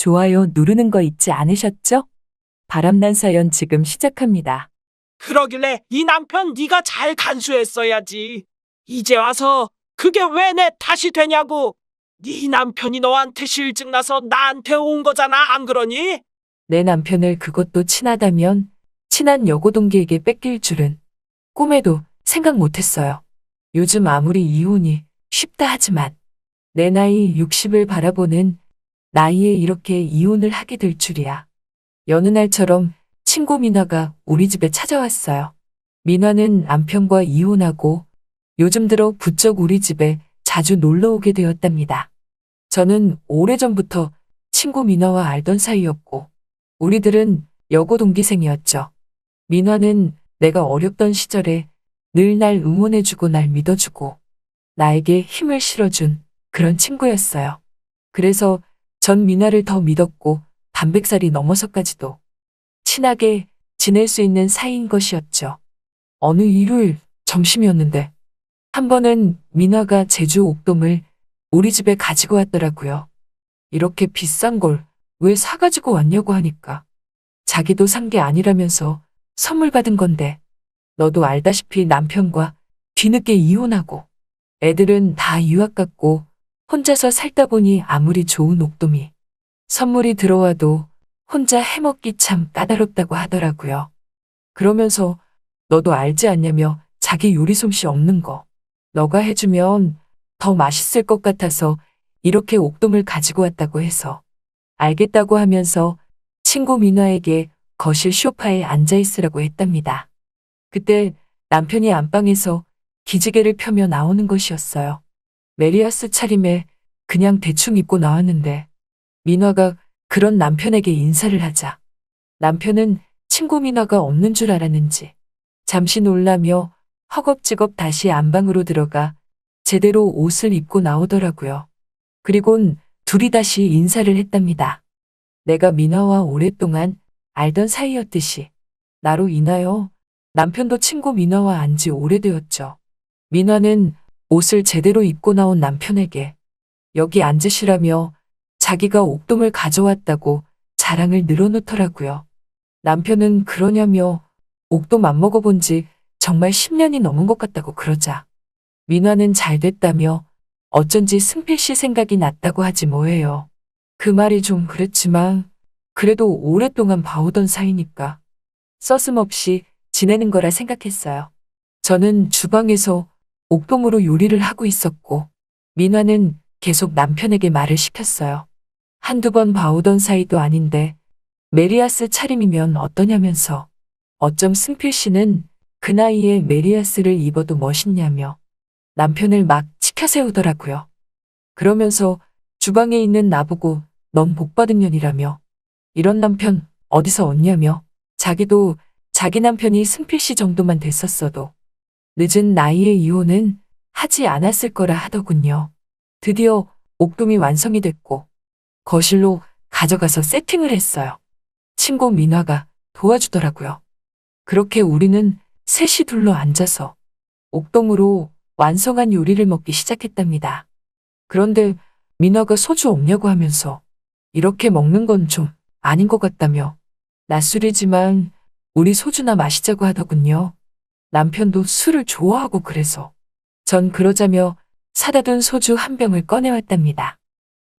좋아요 누르는 거 잊지 않으셨죠? 바람난 사연 지금 시작합니다. 그러길래 이 남편 네가 잘 간수했어야지. 이제 와서 그게 왜 내 탓이 되냐고. 네 남편이 너한테 실증 나서 나한테 온 거잖아, 안 그러니? 내 남편을 그것도 친하다면 친한 여고 동기에게 뺏길 줄은 꿈에도 생각 못했어요. 요즘 아무리 이혼이 쉽다 하지만 내 나이 60을 바라보는 나이에 이렇게 이혼을 하게 될 줄이야. 여느 날처럼 친구 민화가 우리 집에 찾아왔어요. 민화는 남편과 이혼하고 요즘 들어 부쩍 우리 집에 자주 놀러 오게 되었답니다. 저는 오래전부터 친구 민화와 알던 사이였고 우리들은 여고 동기생이었죠. 민화는 내가 어렵던 시절에 늘 날 응원해주고 날 믿어주고 나에게 힘을 실어준 그런 친구였어요. 그래서 전 민화를 더 믿었고 반백살이 넘어서까지도 친하게 지낼 수 있는 사이인 것이었죠. 어느 일요일 점심이었는데 한 번은 민화가 제주 옥돔을 우리 집에 가지고 왔더라고요. 이렇게 비싼 걸 왜 사가지고 왔냐고 하니까 자기도 산 게 아니라면서 선물 받은 건데 너도 알다시피 남편과 뒤늦게 이혼하고 애들은 다 유학 갔고 혼자서 살다 보니 아무리 좋은 옥돔이 선물이 들어와도 혼자 해먹기 참 까다롭다고 하더라고요. 그러면서 너도 알지 않냐며 자기 요리 솜씨 없는 거 너가 해주면 더 맛있을 것 같아서 이렇게 옥돔을 가지고 왔다고 해서 알겠다고 하면서 친구 민화에게 거실 소파에 앉아 있으라고 했답니다. 그때 남편이 안방에서 기지개를 펴며 나오는 것이었어요. 메리아스 차림에 그냥 대충 입고 나왔는데 민화가 그런 남편에게 인사를 하자 남편은 친구 민화가 없는 줄 알았는지 잠시 놀라며 허겁지겁 다시 안방으로 들어가 제대로 옷을 입고 나오더라고요. 그리곤 둘이 다시 인사를 했답니다. 내가 민화와 오랫동안 알던 사이였듯이 나로 인하여 남편도 친구 민화와 안 지 오래되었죠. 민화는 옷을 제대로 입고 나온 남편에게 여기 앉으시라며 자기가 옥돔을 가져왔다고 자랑을 늘어놓더라고요. 남편은 그러냐며 옥돔 안 먹어본 지 정말 10년이 넘은 것 같다고 그러자 민화는 잘 됐다며 어쩐지 승필 씨 생각이 났다고 하지 뭐예요. 그 말이 좀 그랬지만 그래도 오랫동안 봐오던 사이니까 서슴없이 지내는 거라 생각했어요. 저는 주방에서 옥돔으로 요리를 하고 있었고 민화는 계속 남편에게 말을 시켰어요. 한두 번 봐오던 사이도 아닌데 메리아스 차림이면 어떠냐면서 어쩜 승필 씨는 그 나이에 메리아스를 입어도 멋있냐며 남편을 막 치켜세우더라고요. 그러면서 주방에 있는 나보고 넌 복받은 년이라며 이런 남편 어디서 얻냐며 자기도 자기 남편이 승필 씨 정도만 됐었어도 늦은 나이에 이혼은 하지 않았을 거라 하더군요. 드디어 옥돔이 완성이 됐고 거실로 가져가서 세팅을 했어요. 친구 민화가 도와주더라고요. 그렇게 우리는 셋이 둘러 앉아서 옥돔으로 완성한 요리를 먹기 시작했답니다. 그런데 민화가 소주 없냐고 하면서 이렇게 먹는 건 좀 아닌 것 같다며 낮술이지만 우리 소주나 마시자고 하더군요. 남편도 술을 좋아하고 그래서 전 그러자며 사다 둔 소주 한 병을 꺼내왔답니다.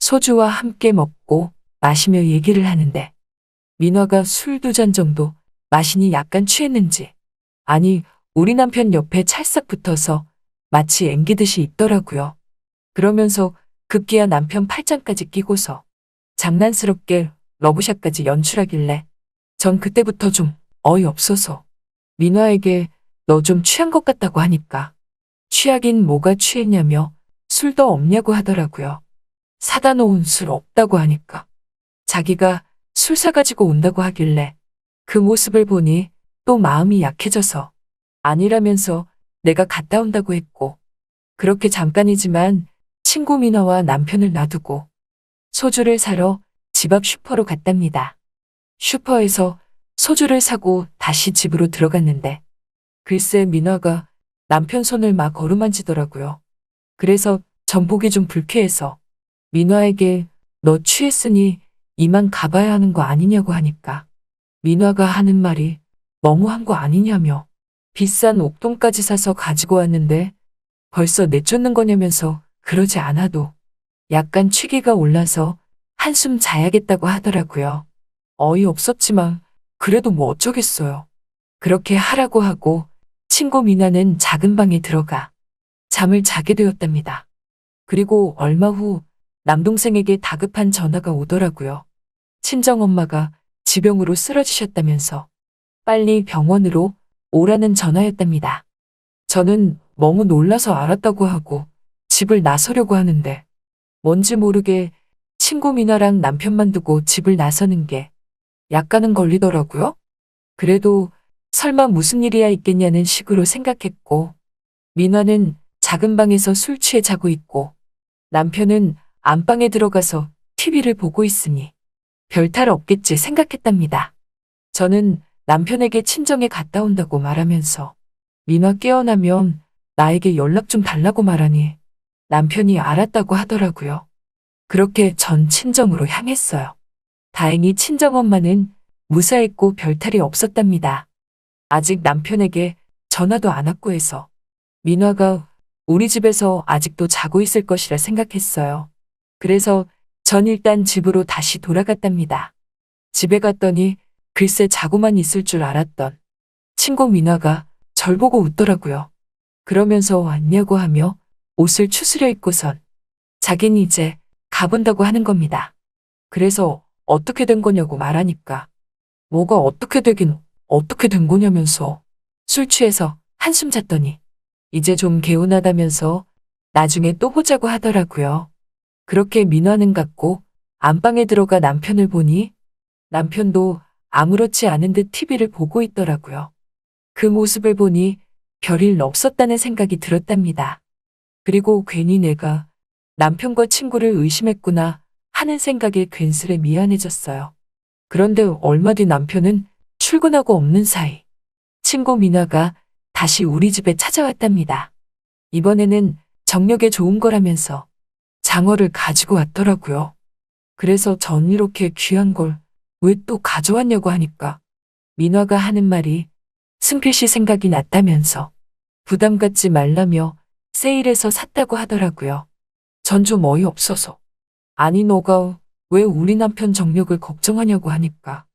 소주와 함께 먹고 마시며 얘기를 하는데 민화가 술 두 잔 정도 마시니 약간 취했는지 아니 우리 남편 옆에 찰싹 붙어서 마치 앵기듯이 있더라고요. 그러면서 급기야 남편 팔짱까지 끼고서 장난스럽게 러브샷까지 연출하길래 전 그때부터 좀 어이없어서 민화에게 너 좀 취한 것 같다고 하니까 취하긴 뭐가 취했냐며 술도 없냐고 하더라고요. 사다 놓은 술 없다고 하니까 자기가 술 사가지고 온다고 하길래 그 모습을 보니 또 마음이 약해져서 아니라면서 내가 갔다 온다고 했고 그렇게 잠깐이지만 친구 민화와 남편을 놔두고 소주를 사러 집 앞 슈퍼로 갔답니다. 슈퍼에서 소주를 사고 다시 집으로 들어갔는데 글쎄 민화가 남편 손을 막 어루만지더라고요. 그래서 전 보기 좀 불쾌해서 민화에게 너 취했으니 이만 가봐야 하는 거 아니냐고 하니까 민화가 하는 말이 너무한 거 아니냐며 비싼 옥돔까지 사서 가지고 왔는데 벌써 내쫓는 거냐면서 그러지 않아도 약간 취기가 올라서 한숨 자야겠다고 하더라고요. 어이없었지만 그래도 뭐 어쩌겠어요. 그렇게 하라고 하고 친구 미나는 작은 방에 들어가 잠을 자게 되었답니다. 그리고 얼마 후 남동생에게 다급한 전화가 오더라고요. 친정엄마가 지병으로 쓰러지셨다면서 빨리 병원으로 오라는 전화였답니다. 저는 너무 놀라서 알았다고 하고 집을 나서려고 하는데 뭔지 모르게 친구 미나랑 남편만 두고 집을 나서는 게 약간은 걸리더라고요. 그래도 설마 무슨 일이야 있겠냐는 식으로 생각했고 민화는 작은 방에서 술 취해 자고 있고 남편은 안방에 들어가서 TV를 보고 있으니 별탈 없겠지 생각했답니다. 저는 남편에게 친정에 갔다 온다고 말하면서 민화 깨어나면 나에게 연락 좀 달라고 말하니 남편이 알았다고 하더라고요. 그렇게 전 친정으로 향했어요. 다행히 친정엄마는 무사했고 별탈이 없었답니다. 아직 남편에게 전화도 안 왔고 해서 민화가 우리 집에서 아직도 자고 있을 것이라 생각했어요. 그래서 전 일단 집으로 다시 돌아갔답니다. 집에 갔더니 글쎄 자고만 있을 줄 알았던 친구 민화가 절 보고 웃더라고요. 그러면서 왔냐고 하며 옷을 추스려 입고선 자긴 이제 가본다고 하는 겁니다. 그래서 어떻게 된 거냐고 말하니까 뭐가 어떻게 되긴 어떻게 된 거냐면서 술 취해서 한숨 잤더니 이제 좀 개운하다면서 나중에 또 보자고 하더라고요. 그렇게 민화는 갔고 안방에 들어가 남편을 보니 남편도 아무렇지 않은 듯 TV를 보고 있더라고요. 그 모습을 보니 별일 없었다는 생각이 들었답니다. 그리고 괜히 내가 남편과 친구를 의심했구나 하는 생각에 괜스레 미안해졌어요. 그런데 얼마 뒤 남편은 출근하고 없는 사이 친구 민화가 다시 우리 집에 찾아왔답니다. 이번에는 정력에 좋은 거라면서 장어를 가지고 왔더라고요. 그래서 전 이렇게 귀한 걸 왜 또 가져왔냐고 하니까 민화가 하는 말이 승필 씨 생각이 났다면서 부담 갖지 말라며 세일해서 샀다고 하더라고요. 전 좀 어이없어서 아니 너가 왜 우리 남편 정력을 걱정하냐고 하니까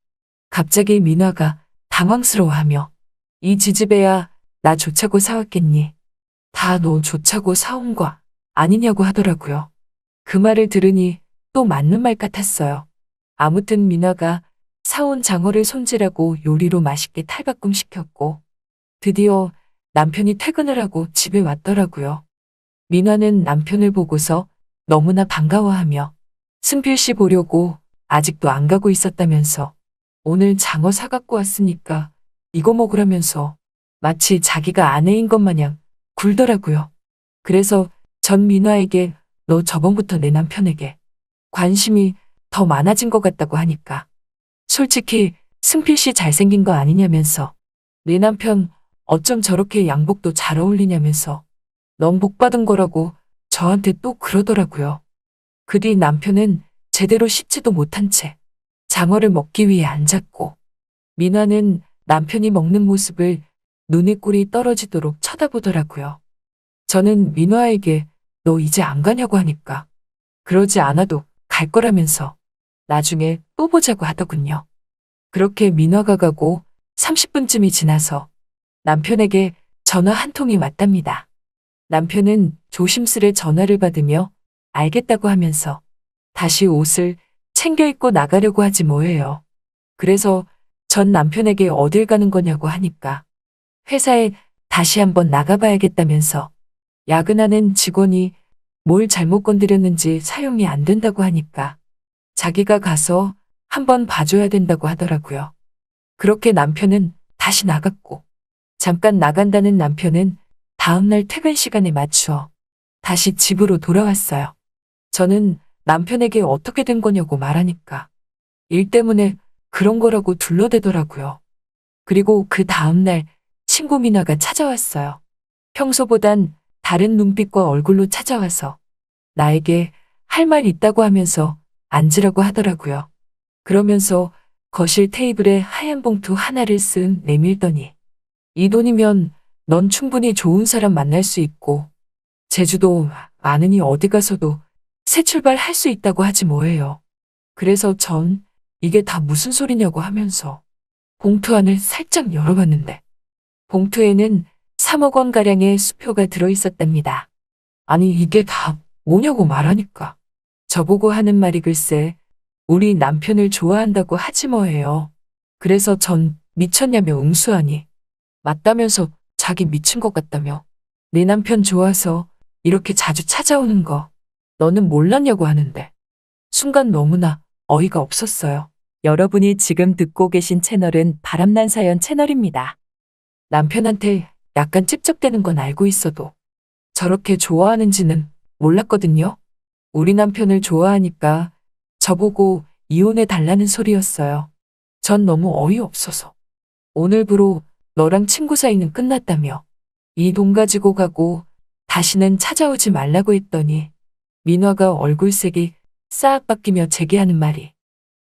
갑자기 민화가 당황스러워하며 이 지지배야 나 좋자고 사왔겠니? 다 너 좋자고 사온 거 아니냐고 하더라고요. 그 말을 들으니 또 맞는 말 같았어요. 아무튼 민화가 사온 장어를 손질하고 요리로 맛있게 탈바꿈 시켰고 드디어 남편이 퇴근을 하고 집에 왔더라고요. 민화는 남편을 보고서 너무나 반가워하며 승필 씨 보려고 아직도 안 가고 있었다면서 오늘 장어 사갖고 왔으니까 이거 먹으라면서 마치 자기가 아내인 것 마냥 굴더라고요. 그래서 전 민화에게 너 저번부터 내 남편에게 관심이 더 많아진 것 같다고 하니까 솔직히 승필 씨 잘생긴 거 아니냐면서 내 남편 어쩜 저렇게 양복도 잘 어울리냐면서 넌 복 받은 거라고 저한테 또 그러더라고요. 그 뒤 남편은 제대로 씻지도 못한 채 장어를 먹기 위해 앉았고 민화는 남편이 먹는 모습을 눈에 꿀이 떨어지도록 쳐다보더라고요. 저는 민화에게 너 이제 안 가냐고 하니까 그러지 않아도 갈 거라면서 나중에 또 보자고 하더군요. 그렇게 민화가 가고 30분쯤이 지나서 남편에게 전화 한 통이 왔답니다. 남편은 조심스레 전화를 받으며 알겠다고 하면서 다시 옷을 챙겨 입고 나가려고 하지 뭐예요. 그래서 전 남편에게 어딜 가는 거냐고 하니까 회사에 다시 한번 나가봐야겠다면서 야근하는 직원이 뭘 잘못 건드렸는지 사용이 안 된다고 하니까 자기가 가서 한번 봐줘야 된다고 하더라고요. 그렇게 남편은 다시 나갔고 잠깐 나간다는 남편은 다음날 퇴근 시간에 맞추어 다시 집으로 돌아왔어요. 저는 남편에게 어떻게 된 거냐고 말하니까 일 때문에 그런 거라고 둘러대더라고요. 그리고 그 다음날 친구 민화가 찾아왔어요. 평소보단 다른 눈빛과 얼굴로 찾아와서 나에게 할 말 있다고 하면서 앉으라고 하더라고요. 그러면서 거실 테이블에 하얀 봉투 하나를 쓱 내밀더니 이 돈이면 넌 충분히 좋은 사람 만날 수 있고 제주도 많으니 어디 가서도 새 출발할 수 있다고 하지 뭐예요. 그래서 전 이게 다 무슨 소리냐고 하면서 봉투 안을 살짝 열어봤는데 봉투에는 3억 원가량의 수표가 들어있었답니다. 아니 이게 다 뭐냐고 말하니까 저보고 하는 말이 글쎄 우리 남편을 좋아한다고 하지 뭐예요. 그래서 전 미쳤냐며 응수하니 맞다면서 자기 미친 것 같다며 내 남편 좋아서 이렇게 자주 찾아오는 거 너는 몰랐냐고 하는데 순간 너무나 어이가 없었어요. 여러분이 지금 듣고 계신 채널은 바람난 사연 채널입니다. 남편한테 약간 찝쩍대는 건 알고 있어도 저렇게 좋아하는지는 몰랐거든요. 우리 남편을 좋아하니까 저보고 이혼해 달라는 소리였어요. 전 너무 어이없어서 오늘부로 너랑 친구 사이는 끝났다며 이 돈 가지고 가고 다시는 찾아오지 말라고 했더니 민화가 얼굴색이 싹 바뀌며 제게 하는 말이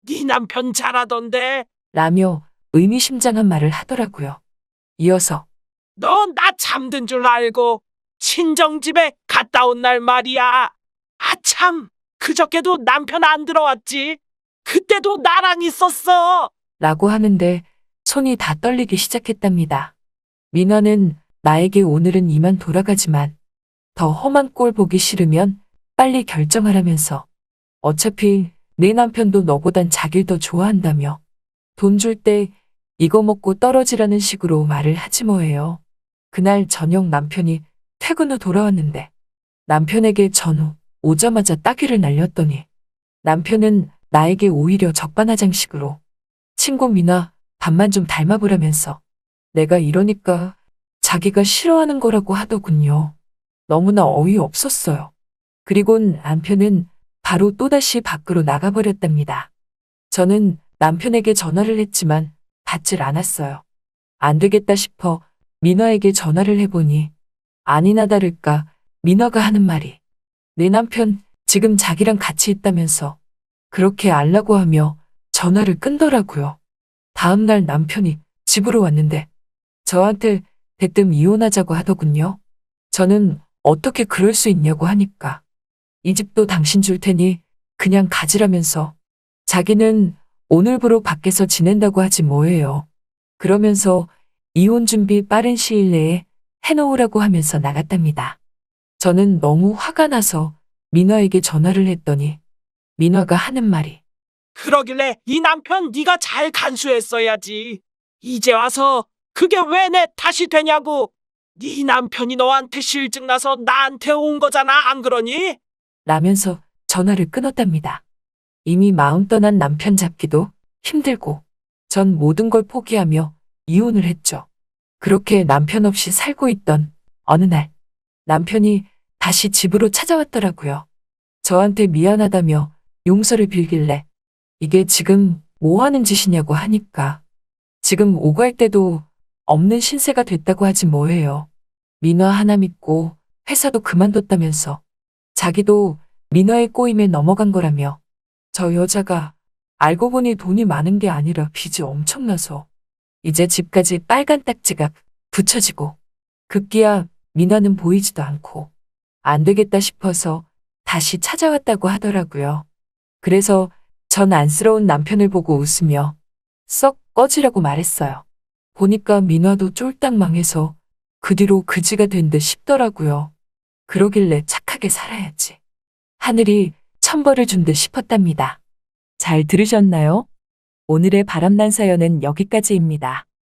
네 남편 잘하던데. 라며 의미심장한 말을 하더라고요. 이어서 너 나 잠든 줄 알고 친정집에 갔다 온 날 말이야. 아참, 그저께도 남편 안 들어왔지. 그때도 나랑 있었어. 라고 하는데 손이 다 떨리기 시작했답니다. 민화는 나에게 오늘은 이만 돌아가지만 더 험한 꼴 보기 싫으면 빨리 결정하라면서 어차피 내 남편도 너보단 자기를 더 좋아한다며 돈 줄 때 이거 먹고 떨어지라는 식으로 말을 하지 뭐예요. 그날 저녁 남편이 퇴근 후 돌아왔는데 남편에게 전후 오자마자 따귀를 날렸더니 남편은 나에게 오히려 적반하장식으로 친구 민화 밥만 좀 닮아보라면서 내가 이러니까 자기가 싫어하는 거라고 하더군요. 너무나 어이없었어요. 그리고 남편은 바로 또다시 밖으로 나가버렸답니다. 저는 남편에게 전화를 했지만 받질 않았어요. 안 되겠다 싶어 민화에게 전화를 해보니 아니나 다를까 민화가 하는 말이 내 남편 지금 자기랑 같이 있다면서 그렇게 알라고 하며 전화를 끊더라고요. 다음날 남편이 집으로 왔는데 저한테 대뜸 이혼하자고 하더군요. 저는 어떻게 그럴 수 있냐고 하니까 이 집도 당신 줄 테니 그냥 가지라면서 자기는 오늘부로 밖에서 지낸다고 하지 뭐예요. 그러면서 이혼 준비 빠른 시일 내에 해놓으라고 하면서 나갔답니다. 저는 너무 화가 나서 민화에게 전화를 했더니 민화가 하는 말이 그러길래 이 남편 네가 잘 간수했어야지. 이제 와서 그게 왜 내 탓이 되냐고. 네 남편이 너한테 실증 나서 나한테 온 거잖아, 안 그러니? 라면서 전화를 끊었답니다. 이미 마음 떠난 남편 잡기도 힘들고 전 모든 걸 포기하며 이혼을 했죠. 그렇게 남편 없이 살고 있던 어느 날 남편이 다시 집으로 찾아왔더라고요. 저한테 미안하다며 용서를 빌길래 이게 지금 뭐 하는 짓이냐고 하니까 지금 오갈 때도 없는 신세가 됐다고 하지 뭐예요. 민화 하나 믿고 회사도 그만뒀다면서 자기도 민화의 꼬임에 넘어간 거라며 저 여자가 알고 보니 돈이 많은 게 아니라 빚이 엄청나서 이제 집까지 빨간 딱지가 붙여지고 급기야 민화는 보이지도 않고 안 되겠다 싶어서 다시 찾아왔다고 하더라고요. 그래서 전 안쓰러운 남편을 보고 웃으며 썩 꺼지라고 말했어요. 보니까 민화도 쫄딱 망해서 그 뒤로 그지가 된 듯 싶더라고요. 그러길래 착하게 살아야지. 하늘이 천벌을 준 듯 싶었답니다. 잘 들으셨나요? 오늘의 바람난 사연은 여기까지입니다.